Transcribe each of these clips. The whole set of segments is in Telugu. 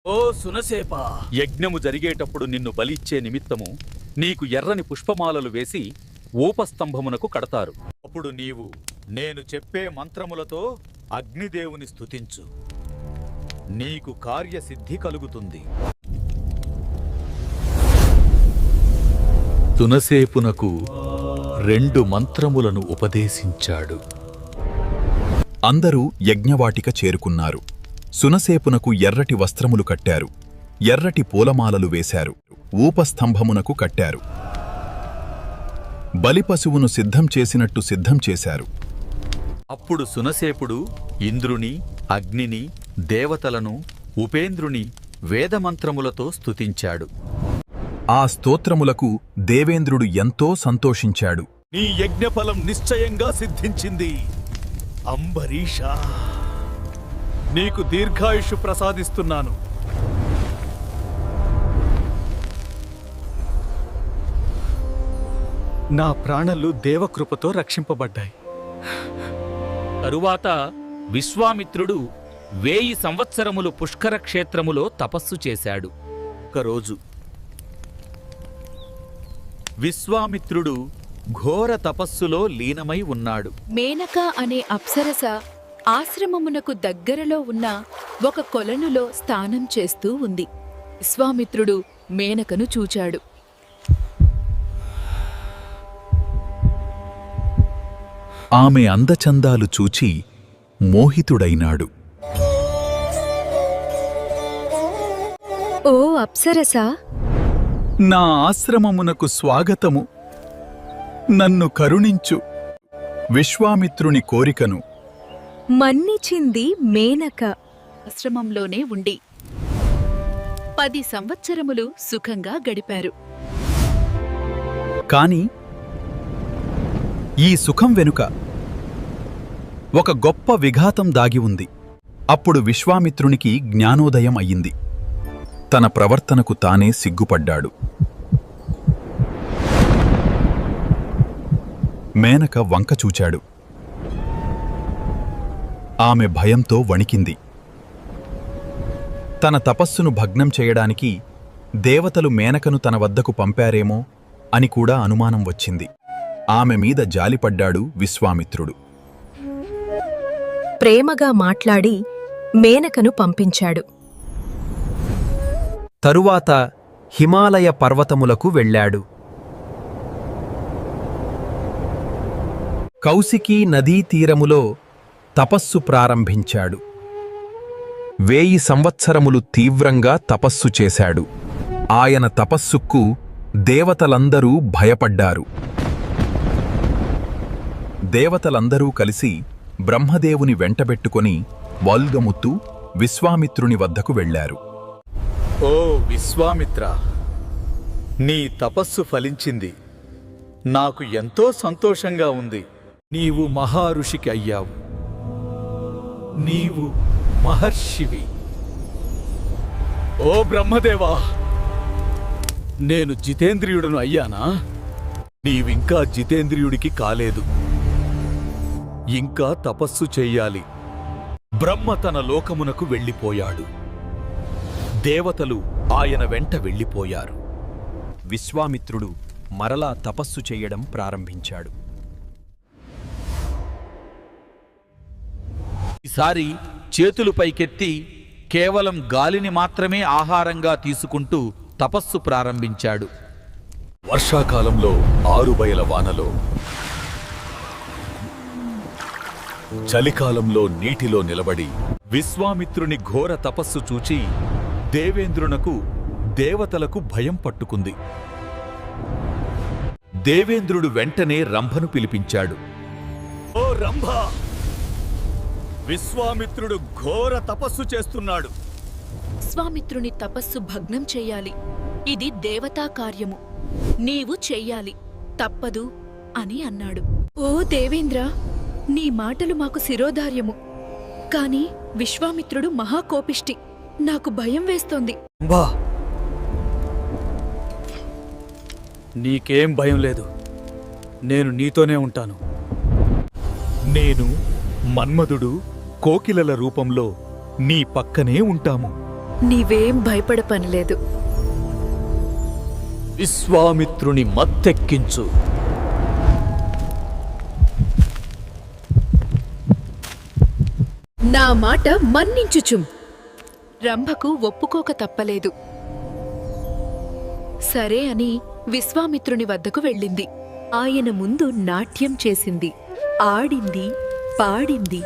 ఓ సునసేప, యజ్ఞము జరిగేటప్పుడు నిన్ను బలిచ్చే నిమిత్తము నీకు ఎర్రని పుష్పమాలలు వేసి ఊపస్తంభమునకు కడతారు. అప్పుడు నీవు నేను చెప్పే మంత్రములతో అగ్నిదేవుని స్తుతించు. నీకు కార్యసిద్ధి కలుగుతుంది. సునసేపునకు 2 మంత్రములను ఉపదేశించాడు. అందరూ యజ్ఞవాటిక చేరుకున్నారు. సునసేపునకు ఎర్రటి వస్త్రములు కట్టారు, ఎర్రటి పూలమాలలు వేశారు, ఊపస్తంభమునకు కట్టారు. బలిపశువును సిద్ధం చేసినట్టు సిద్ధం చేశారు. అప్పుడు సునసేపుడు ఇంద్రుని, అగ్నిని, దేవతలను, ఉపేంద్రుని వేదమంత్రములతో స్తుతించాడు. ఆ స్తోత్రములకు దేవేంద్రుడు ఎంతో సంతోషించాడు. నీ యజ్ఞఫలం నిశ్చయంగా సిద్ధించింది. అంబరీషా, నీకు దీర్ఘాయుషు ప్రసాదిస్తున్నాను. నా ప్రాణాలు దేవకృపతో రక్షింపబడ్డాయి. తరువాత విశ్వామిత్రుడు 1000 సంవత్సరములు పుష్కర క్షేత్రములో తపస్సు చేశాడు. ఒకరోజు విశ్వామిత్రుడు ఘోర తపస్సులో లీనమై ఉన్నాడు. మేనక అనే అప్సరస ఆశ్రమమునకు దగ్గరలో ఉన్న ఒక కొలనులో స్నానం చేస్తూ ఉంది. విశ్వామిత్రుడు మేనకను చూచాడు. ఆమె అందచందాలు చూచి మోహితుడైనాడు. ఓ అప్సరసా, నా ఆశ్రమమునకు స్వాగతము. నన్ను కరుణించు. విశ్వామిత్రుని కోరికను మన్నిచింది మేనక. ఆశ్రమంలోనే ఉండి 10 సంవత్సరములు సుఖంగా గడిపారు. కాని ఈ సుఖం వెనుక ఒక గొప్ప విఘాతం దాగి ఉంది. అప్పుడు విశ్వామిత్రునికి జ్ఞానోదయం అయింది. తన ప్రవర్తనకు తానే సిగ్గుపడ్డాడు. మేనక వంక చూచాడు. ఆమె భయంతో వణికింది. తన తపస్సును భగ్నం చేయడానికి దేవతలు మేనకను తన వద్దకు పంపారేమో అని కూడా అనుమానం వచ్చింది. ఆమె మీద జాలిపడ్డాడు విశ్వామిత్రుడు. ప్రేమగా మాట్లాడి మేనకను పంపించాడు. తరువాత హిమాలయ పర్వతములకు వెళ్ళాడు. కౌశికీ నదీ తీరములో తపస్సు ప్రారంభించాడు. 1000 సంవత్సరములు తీవ్రంగా తపస్సు చేశాడు. ఆయన తపస్సుకు దేవతలందరూ భయపడ్డారు. దేవతలందరూ కలిసి బ్రహ్మదేవుని వెంటబెట్టుకొని వాల్గముత్తు విశ్వామిత్రుని వద్దకు వెళ్లారు. ఓ విశ్వామిత్ర, నీ తపస్సు ఫలించింది. నాకు ఎంతో సంతోషంగా ఉంది. నీవు మహారుషికి అయ్యావు. నీవు మహర్షివి. ఓ బ్రహ్మదేవా, నేను జితేంద్రియుడను అయ్యానా? నీవింకా జితేంద్రియుడికి కాలేదు. ఇంకా తపస్సు చెయ్యాలి. బ్రహ్మ తన లోకమునకు వెళ్ళిపోయాడు. దేవతలు ఆయన వెంట వెళ్ళిపోయారు. విశ్వామిత్రుడు మరలా తపస్సు చేయడం ప్రారంభించాడు. ఈసారి చేతులు పైకెత్తి కేవలం గాలిని మాత్రమే ఆహారంగా తీసుకుంటూ తపస్సు ప్రారంభించాడు. వర్షాకాలంలో 6 బయల వానలో, చలికాలంలో నీటిలో నిలబడి విశ్వామిత్రుని ఘోర తపస్సు చూచి దేవేంద్రునకు, దేవతలకు భయం పట్టుకుంది. దేవేంద్రుడు వెంటనే రంభను పిలిపించాడు. ఓ రంభ, విశ్వామిత్రుడు ఘోర తపస్సు చేస్తున్నాడు. విశ్వామిత్రుని తపస్సు భగ్నం చెయ్యాలి. ఇది దేవతా కార్యము. నీవు చెయ్యాలి, తప్పదు అని అన్నాడు. ఓ దేవేంద్ర, నీ మాటలు మాకు శిరోధార్యము. కాని విశ్వామిత్రుడు మహాకోపిష్టి. నాకు భయం వేస్తోంది. బా, నీకేం భయం లేదు. నేను నీతోనే ఉంటాను. నేను, మన్మధుడు, కోకిలల రూపంలో నీ పక్కనే ఉంటాము. నీవేం భయపడ పనిలేదు. విశ్వామిత్రుని మత్తెక్కించు. నా మాట మన్నించుచుం. రంభకు ఒప్పుకోక తప్పలేదు. సరే అని విశ్వామిత్రుని వద్దకు వెళ్ళింది. ఆయన ముందు నాట్యం చేసింది, ఆడింది, పాడింది.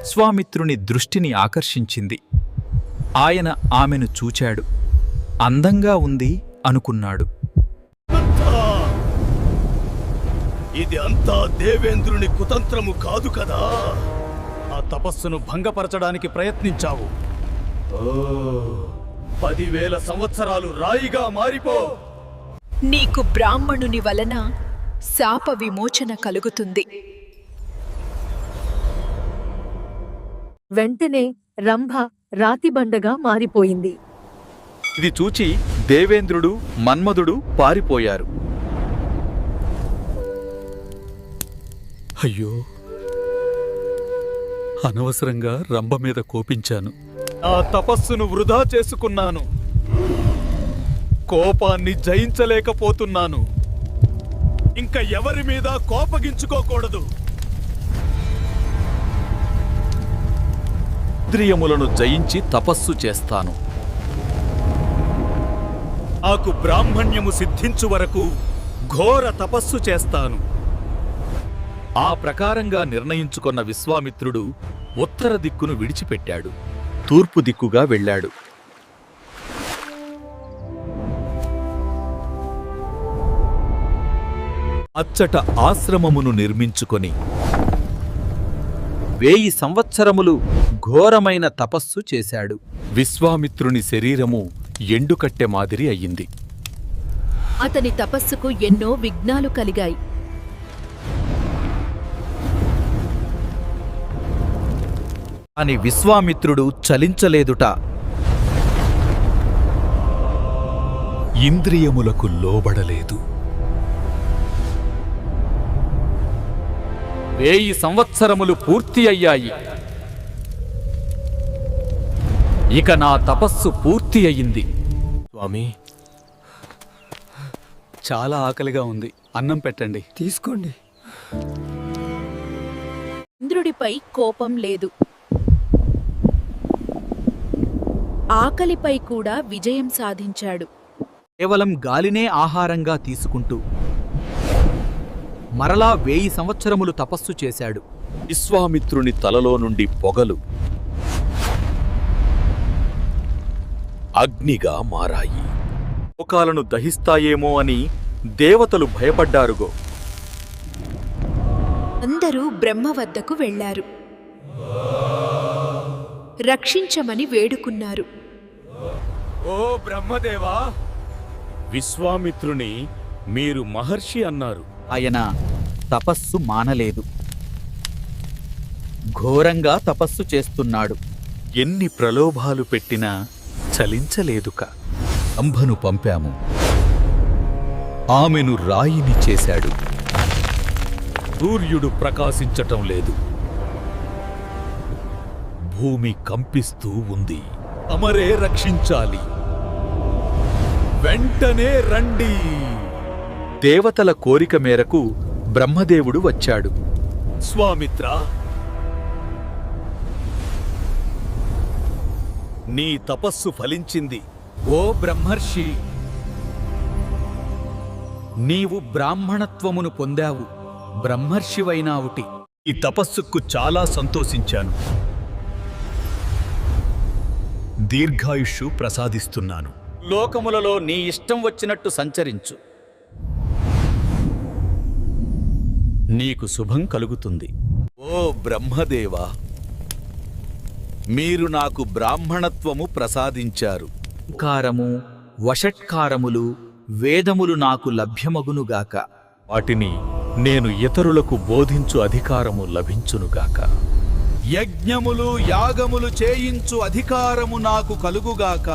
విశ్వామిత్రుని దృష్టిని ఆకర్షించింది. ఆయన ఆమెను చూచాడు. అందంగా ఉంది అనుకున్నాడు. ఇది అంతా దేవేంద్రుని కుతంత్రము కాదు కదా. ఆ తపస్సును భంగపరచడానికి ప్రయత్నించావు. 10,000 సంవత్సరాలు రాయిగా మారిపో. నీకు బ్రాహ్మణుని వలన శాప విమోచన కలుగుతుంది. వెంటనే రంభ రాతిబండగా మారిపోయింది. ఇది చూచి దేవేంద్రుడు మన్మధుడు పారిపోయారు. అయ్యో, అనవసరంగా రంభ మీద కోపించాను. ఆ తపస్సును వృధా చేసుకున్నాను. కోపాన్ని జయించలేకపోతున్నాను. ఇంకా ఎవరి మీద కోపగించుకోకూడదు. ఇంద్రియములను జయించి తపస్సు చేస్తాను. నాకు బ్రాహ్మణ్యము సిద్ధించు వరకు ఘోర తపస్సు చేస్తాను. ఆ ప్రకారంగా నిర్ణయించుకొన్న విశ్వామిత్రుడు ఉత్తర దిక్కును విడిచిపెట్టాడు. తూర్పు దిక్కుగా వెళ్ళాడు. అచ్చట ఆశ్రమమును నిర్మించుకొని 1000 సంవత్సరములు ఘోరమైన తపస్సు చేశాడు. విశ్వామిత్రుని శరీరము ఎండుకట్టె మాదిరి అయ్యింది. అతని తపస్సుకు ఎన్నో విఘ్నాలు కలిగాయి. అని విశ్వామిత్రుడు చలించలేదుట. ఇంద్రియములకు లోబడలేదు. 1000 సంవత్సరములు పూర్తి అయ్యాయి. ఇక నా తపస్సు పూర్తి అయింది. స్వామి, చాలా ఆకలిగా ఉంది. అన్నం పెట్టండి. తీసుకోండి. ఇంద్రుడిపై కోపం లేదు. ఆకలిపై కూడా విజయం సాధించాడు. కేవలం గాలినే ఆహారంగా తీసుకుంటూ మరలా 1000 సంవత్సరములు తపస్సు చేశాడు. విశ్వామిత్రుని తలలో నుండి పొగలు అగ్నిగా మారాయి. లోకాలను దహిస్తాయేమో అని దేవతలు భయపడ్డారుగో. అందరూ బ్రహ్మ వద్దకు వెళ్లారు. రక్షించమని వేడుకున్నారు. ఓ బ్రహ్మదేవా, విశ్వామిత్రుని మీరు మహర్షి అన్నారు. ఆయన తపస్సు మానలేదు. ఘోరంగా తపస్సు చేస్తున్నాడు. ఎన్ని ప్రలోభాలు పెట్టినా చలించలేదుక. రంభను పంపాము. ఆమెను రాయిని చేశాడు. సూర్యుడు ప్రకాశించటం లేదు. భూమి కంపిస్తూ ఉంది. అమరే రక్షించాలి. వెంటనే రండి. దేవతల కోరిక మేరకు బ్రహ్మదేవుడు వచ్చాడు. స్వామిత్ర, నీ తపస్సు ఫలించింది. ఓ బ్రహ్మర్షి, నీవు బ్రాహ్మణత్వమును పొందావు. బ్రహ్మర్షివైనావుటి. ఈ తపస్సుకు చాలా సంతోషించాను. దీర్ఘాయుష్షు ప్రసాదిస్తున్నాను. లోకములలో నీ ఇష్టం వచ్చినట్టు సంచరించు. నీకు శుభం కలుగుతుంది. ఓ బ్రహ్మదేవా, మీరు నాకు బ్రాహ్మణత్వము ప్రసాదించారు. ఓంకారము, వషట్కారములు, వేదములు నాకు లభ్యమగునుగాక. వాటిని నేను ఇతరులకు బోధించు అధికారము లభించునుగాక. యజ్ఞములు, యాగములు చేయించు అధికారము నాకు కలుగుగాక.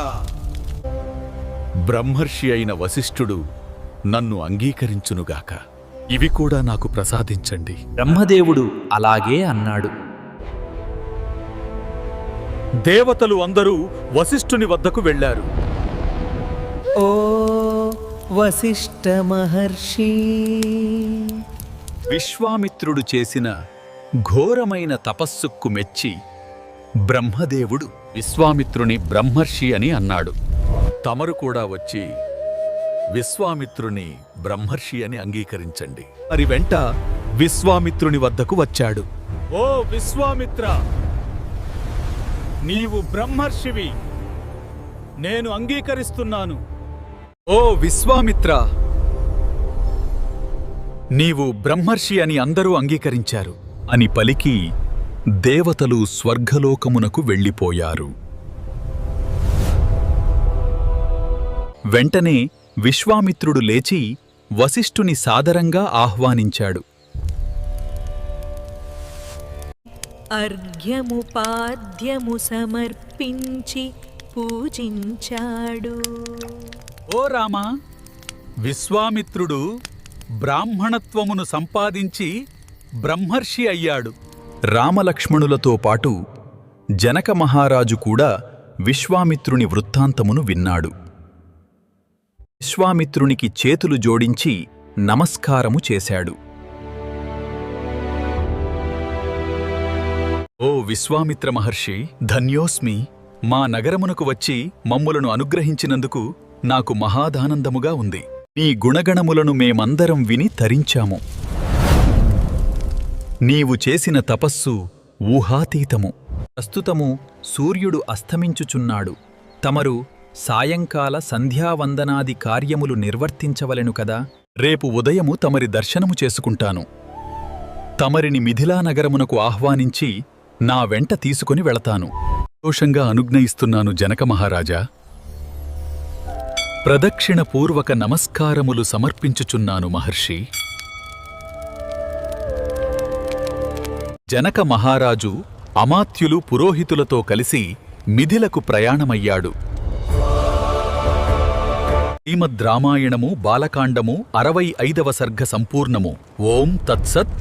బ్రహ్మర్షి అయిన వశిష్ఠుడు నన్ను అంగీకరించునుగాక. ఇవి కూడా నాకు ప్రసాదించండి. బ్రహ్మదేవుడు అలాగే అన్నాడు. దేవతలు అందరూ వశిష్ఠుని వద్దకు వెళ్లారు. ఓ వశిష్ఠ మహర్షి, విశ్వామిత్రుడు చేసిన ఘోరమైన తపస్సుకు మెచ్చి బ్రహ్మదేవుడు విశ్వామిత్రుని బ్రహ్మర్షి అని అన్నాడు. తమరు కూడా వచ్చి విశ్వామిత్రుని బ్రహ్మర్షి అని అంగీకరించండి. మరి వెంట విశ్వామిత్రుని వద్దకు వచ్చాడు. ఓ విశ్వామిత్ర, నీవు బ్రహ్మర్షివి, నేను అంగీకరిస్తున్నాను. ఓ విశ్వామిత్ర, నీవు బ్రహ్మర్షి అని అందరూ అంగీకరించారు అని పలికి దేవతలు స్వర్గలోకమునకు వెళ్ళిపోయారు. వెంటనే విశ్వామిత్రుడు లేచి వశిష్ఠుని సాదరంగా ఆహ్వానించాడు. అర్ఘ్యముపాద్యము సమర్పించి పూజించాడు. ఓ రామా, విశ్వామిత్రుడు బ్రాహ్మణత్వమును సంపాదించి బ్రహ్మర్షి అయ్యాడు. రామలక్ష్మణులతో పాటు జనక మహారాజు కూడా విశ్వామిత్రుని వృత్తాంతమును విన్నాడు. విశ్వామిత్రునికి చేతులు జోడించి నమస్కారము చేశాడు. ఓ విశ్వామిత్ర మహర్షి, ధన్యోస్మి. మా నగరమునకు వచ్చి మమ్ములను అనుగ్రహించినందుకు నాకు మహాదానందముగా ఉంది. నీ గుణగణములను మేమందరం విని తరించాము. నీవు చేసిన తపస్సు ఊహాతీతము. ప్రస్తుతము సూర్యుడు అస్తమించుచున్నాడు. తమరు సాయంకాల సంధ్యావందనాది కార్యములు నిర్వర్తించవలెను కదా. రేపు ఉదయము తమరి దర్శనము చేసుకుంటాను. తమరిని మిథిలా నగరమునకు ఆహ్వానించి నా వెంట తీసుకుని వెళతాను. సంతోషంగా అనుజ్ఞయిస్తున్నాను జనక మహారాజా. ప్రదక్షిణపూర్వక నమస్కారములు సమర్పించుచున్నాను మహర్షి. జనక మహారాజు అమాత్యులు పురోహితులతో కలిసి మిథిలకు ప్రయాణమయ్యాడు. శ్రీమద్ రామాయణము బాలకాండము 65వ సర్గ సంపూర్ణము. ఓం తత్సత్.